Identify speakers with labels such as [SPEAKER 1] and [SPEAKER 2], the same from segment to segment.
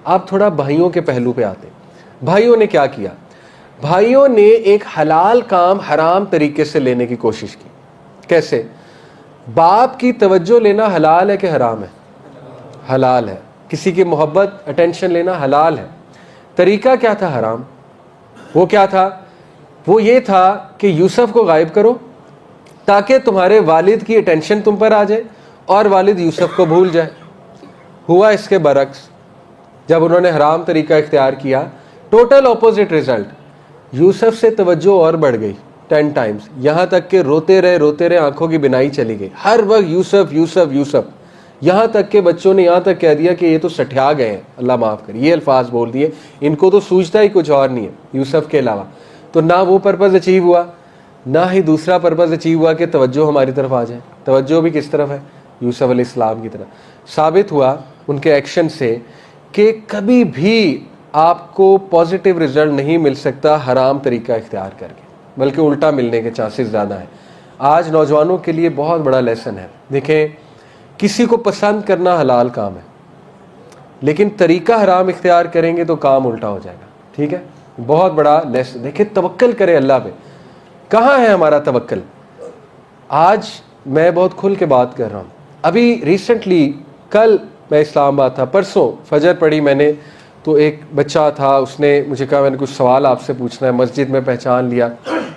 [SPEAKER 1] آپ تھوڑا بھائیوں کے پہلو پہ آتے ہیں. بھائیوں نے کیا کیا؟ بھائیوں نے ایک حلال کام حرام طریقے سے لینے کی کوشش کی. کیسے؟ باپ کی توجہ لینا حلال ہے کہ حرام ہے؟ حلال ہے. کسی کی محبت اٹینشن لینا حلال ہے. طریقہ کیا تھا حرام؟ وہ کیا تھا؟ وہ یہ تھا کہ یوسف کو غائب کرو تاکہ تمہارے والد کی اٹینشن تم پر آ جائے اور والد یوسف کو بھول جائے. ہوا اس کے برعکس. جب انہوں نے حرام طریقہ اختیار کیا ٹوٹل اپوزٹ ریزلٹ. یوسف سے توجہ اور بڑھ گئی 10 ٹائمز, یہاں تک کہ روتے رہے آنکھوں کی بینائی چلی گئی. ہر وقت یوسف یوسف یوسف, یہاں تک کہ بچوں نے یہاں تک کہہ دیا کہ یہ تو سٹھیا گئے ہیں, اللہ معاف کرے, یہ الفاظ بول دیے. ان کو تو سوچتا ہی کچھ اور نہیں ہے یوسف کے علاوہ. تو نہ وہ پرپز اچیو ہوا, نہ ہی دوسرا پرپز اچیو ہوا کہ توجہ ہماری طرف آ جائے. توجہ بھی کس طرف ہے؟ یوسف علیہ السلام کی طرف. ثابت ہوا ان کے ایکشن سے کہ کبھی بھی آپ کو پازیٹیو رزلٹ نہیں مل سکتا حرام طریقہ اختیار کر کے, بلکہ الٹا ملنے کے چانسز زیادہ ہیں. آج نوجوانوں کے لیے بہت بڑا لیسن ہے. دیکھیں, کسی کو پسند کرنا حلال کام ہے, لیکن طریقہ حرام اختیار کریں گے تو کام الٹا ہو جائے گا. ٹھیک ہے, بہت بڑا لیسن. دیکھیں, توکل کرے اللہ پہ. کہاں ہے ہمارا توکل؟ آج میں بہت کھل کے بات کر رہا ہوں. ابھی ریسنٹلی کل میں اسلام آباد تھا, پرسوں فجر پڑھی میں نے, تو ایک بچہ تھا, اس نے مجھے کہا میں نے کچھ سوال آپ سے پوچھنا ہے. مسجد میں پہچان لیا,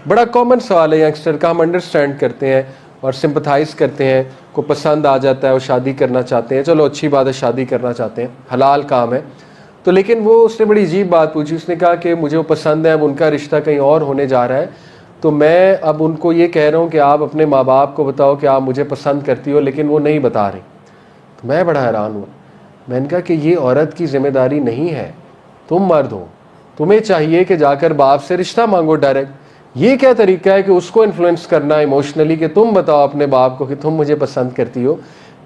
[SPEAKER 1] بڑا کامن سوال ہے ینگسٹر کا, ہم انڈرسٹینڈ کرتے ہیں اور سمپتھائز کرتے ہیں. کو پسند آ جاتا ہے, وہ شادی کرنا چاہتے ہیں, چلو اچھی بات ہے, شادی کرنا چاہتے ہیں, حلال کام ہے. تو لیکن وہ اس نے بڑی عجیب بات پوچھی. اس نے کہا کہ مجھے وہ پسند ہے, اب ان کا رشتہ کہیں اور ہونے جا رہا ہے, تو میں اب ان کو یہ کہہ رہا ہوں کہ آپ اپنے ماں باپ کو بتاؤ کہ آپ مجھے پسند کرتی ہو, لیکن وہ نہیں بتا رہی. تو میں بڑا حیران ہوا. میں نے کہا کہ یہ عورت کی ذمہ داری نہیں ہے, تم مرد ہو, تمہیں چاہیے کہ جا کر باپ سے رشتہ مانگو ڈائریکٹ. یہ کیا طریقہ ہے کہ اس کو انفلوئنس کرنا ایموشنلی کہ تم بتاؤ اپنے باپ کو کہ تم مجھے پسند کرتی ہو.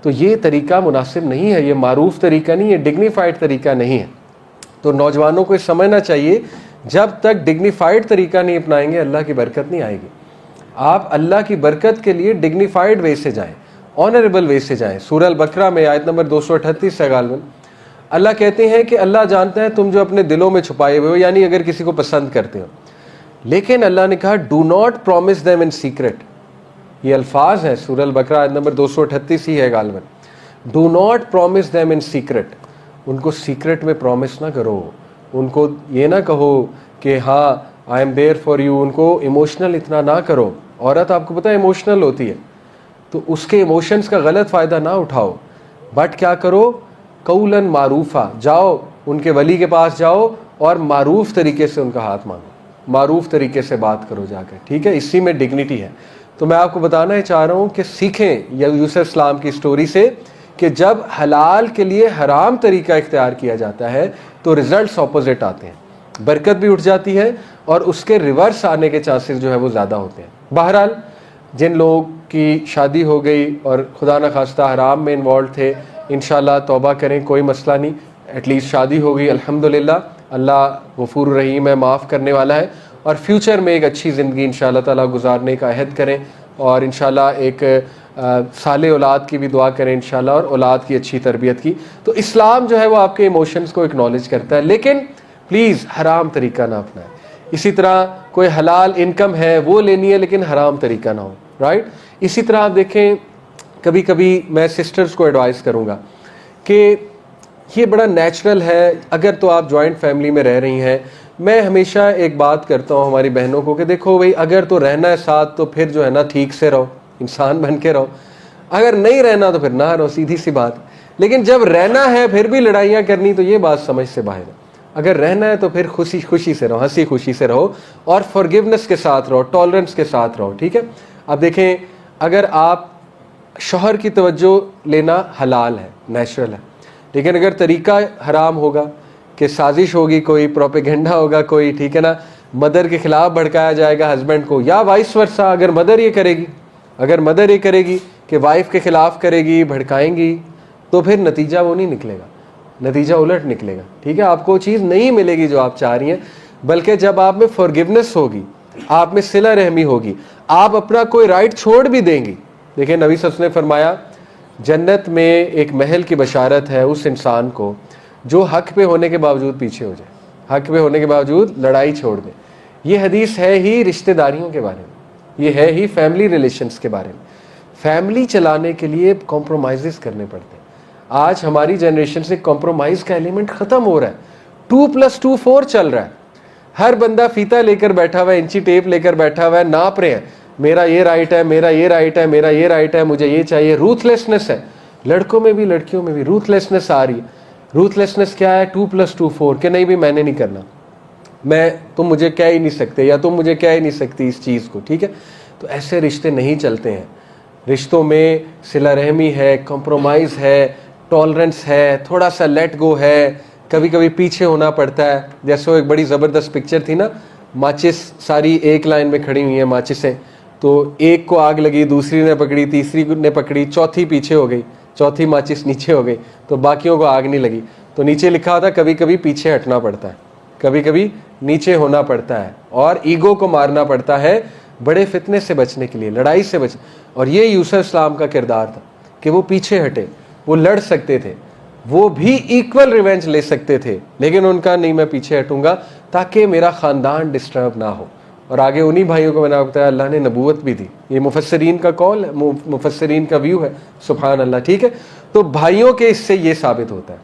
[SPEAKER 1] تو یہ طریقہ مناسب نہیں ہے, یہ معروف طریقہ نہیں ہے, ڈگنیفائڈ طریقہ نہیں ہے. تو نوجوانوں کو یہ سمجھنا چاہیے, جب تک ڈگنیفائڈ طریقہ نہیں اپنائیں گے اللہ کی برکت نہیں آئے گی. آپ اللہ کی برکت کے لیے ڈگنیفائڈ وے سے جائیں, آنریبل وے سے جائیں. سورہ البقرہ میں آیت نمبر 238 سے غالباً اللہ کہتے ہیں کہ اللہ جانتا ہے تم جو اپنے دلوں میں چھپائے ہوئے ہو, یعنی اگر کسی کو پسند کرتے ہو. لیکن اللہ نے کہا do not promise them in secret. یہ الفاظ ہیں سورہ البقرہ آیت نمبر 238 ہی ہے غالباً. Do not promise them in secret. ان کو سیکرٹ میں پرومس نہ کرو, ان کو یہ نہ کہو کہ ہاں I am there for you, ان کو ایموشنل اتنا نہ کرو. عورت آپ کو پتہ ہے ایموشنل ہوتی ہے, تو اس کے ایموشنز کا غلط فائدہ نہ اٹھاؤ, بٹ کیا کرو, قولاً معروفہ, جاؤ ان کے ولی کے پاس جاؤ اور معروف طریقے سے ان کا ہاتھ مانگو, معروف طریقے سے بات کرو جا کے. ٹھیک ہے, اسی میں ڈگنیٹی ہے. تو میں آپ کو بتانا ہی چاہ رہا ہوں کہ سیکھیں یوسف اسلام کی سٹوری سے کہ جب حلال کے لیے حرام طریقہ اختیار کیا جاتا ہے تو ریزلٹس اپوزٹ آتے ہیں, برکت بھی اٹھ جاتی ہے اور اس کے ریورس آنے کے چانسز جو ہے وہ زیادہ ہوتے ہیں. بہرحال جن لوگوں کی شادی ہو گئی اور خدا نخواستہ حرام میں انوالو تھے, انشاءاللہ توبہ کریں, کوئی مسئلہ نہیں. ایٹ لیسٹ شادی ہو گئی, الحمدللہ, اللہ غفور رحیم ہے, معاف کرنے والا ہے, اور فیوچر میں ایک اچھی زندگی انشاءاللہ تعالیٰ گزارنے کا عہد کریں, اور انشاءاللہ ایک صالح اولاد کی بھی دعا کریں انشاءاللہ, اور اولاد کی اچھی تربیت کی. تو اسلام جو ہے وہ آپ کے ایموشنز کو اکنالج کرتا ہے, لیکن پلیز حرام طریقہ نہ اپنائیں. اسی طرح کوئی حلال انکم ہے وہ لینی ہے, لیکن حرام طریقہ نہ ہو, رائٹ. اسی طرح آپ دیکھیں, کبھی کبھی میں سسٹرز کو ایڈوائز کروں گا کہ یہ بڑا نیچرل ہے, اگر تو آپ جوائنٹ فیملی میں رہ رہی ہیں. میں ہمیشہ ایک بات کرتا ہوں ہماری بہنوں کو کہ دیکھو بھائی, اگر تو رہنا ہے ساتھ تو پھر جو ہے نا ٹھیک سے رہو, انسان بن کے رہو. اگر نہیں رہنا تو پھر نہ رہو, سیدھی سی بات. لیکن جب رہنا ہے پھر بھی لڑائیاں کرنی, تو یہ بات سمجھ سے باہر ہے. اگر رہنا ہے تو پھر خوشی خوشی سے رہو, ہنسی خوشی سے رہو, اور فارگیونیس کے ساتھ رہو, ٹالرنس کے ساتھ رہو. ٹھیک ہے. اب دیکھیں, اگر آپ شوہر کی توجہ لینا حلال ہے, نیچرل ہے, لیکن اگر طریقہ حرام ہوگا کہ سازش ہوگی, کوئی پروپیگنڈا ہوگا کوئی, ٹھیک ہے نا, مدر کے خلاف بھڑکایا جائے گا ہسبینڈ کو, یا وائس ورسا, اگر مدر یہ کرے گی کہ وائف کے خلاف کرے گی, بھڑکائیں گی, تو پھر نتیجہ وہ نہیں نکلے گا, نتیجہ الٹ نکلے گا. ٹھیک ہے, آپ کو چیز نہیں ملے گی جو آپ چاہ رہی ہیں. بلکہ جب آپ میں فارگیونیس ہوگی, آپ میں صلہ رحمی ہوگی, آپ اپنا کوئی رائٹ چھوڑ بھی دیں گی. دیکھیں نبی صلی اللہ علیہ وسلم نے فرمایا, جنت میں ایک محل کی بشارت ہے اس انسان کو جو حق پہ ہونے کے باوجود پیچھے ہو جائے, حق پہ ہونے کے باوجود لڑائی چھوڑ دیں. یہ حدیث ہے ہی رشتہ داریوں کے بارے میں, یہ ہے ہی فیملی ریلیشنز کے بارے میں. فیملی چلانے کے لیے کمپرومائزز کرنے پڑتے ہیں. آج ہماری جنریشن سے کمپرومائز کا ایلیمنٹ ختم ہو رہا ہے. 2+2 4 چل رہا ہے. ہر بندہ فیتا لے کر بیٹھا ہوا ہے, انچی ٹیپ لے کر بیٹھا ہوا ہے, ناپ رہے ہیں, میرا یہ رائٹ ہے, میرا یہ رائٹ ہے, میرا یہ رائٹ ہے, مجھے یہ چاہیے. روتھ ہے, لڑکوں میں بھی لڑکیوں میں بھی روتھ آ رہی ہے. روتھ کیا ہے؟ 2+2 4 کہ نہیں بھی میں نے نہیں کرنا, تم مجھے کہہ ہی نہیں سکتے, یا تم مجھے کہہ ہی نہیں سکتی اس چیز کو, ٹھیک ہے. تو ایسے رشتے نہیں چلتے ہیں. رشتوں میں صلہ رحمی ہے, کمپرومائز ہے, ٹالرنس ہے, تھوڑا سا لیٹ گو ہے, کبھی کبھی پیچھے ہونا پڑتا ہے. جیسے وہ ایک بڑی زبردست پکچر تھی نا, ماچس ساری ایک لائن میں کھڑی ہوئی ہیں ماچسیں, تو ایک کو آگ لگی, دوسری نے پکڑی, تیسری نے پکڑی, چوتھی پیچھے ہو گئی, چوتھی ماچس نیچے ہو گئی, تو باقیوں کو آگ نہیں لگی. تو نیچے لکھا ہوتا کبھی کبھی پیچھے ہٹنا پڑتا ہے, کبھی کبھی نیچے ہونا پڑتا ہے, اور ایگو کو مارنا پڑتا ہے بڑے فتنے سے بچنے کے لیے, لڑائی سے بچ. اور یہ یوسف اسلام کا کردار تھا کہ وہ پیچھے ہٹے. وہ لڑ سکتے تھے, وہ بھی ایکول ریونج لے سکتے تھے, لیکن ان کا نہیں, میں پیچھے ہٹوں گا تاکہ میرا خاندان ڈسٹرب نہ ہو. اور آگے انہی بھائیوں کو میں نے بتایا اللہ نے نبوت بھی دی. یہ مفسرین کا قول ہے, مفسرین کا ویو ہے, سبحان اللہ, ٹھیک ہے. تو بھائیوں کے اس سے یہ ثابت ہوتا ہے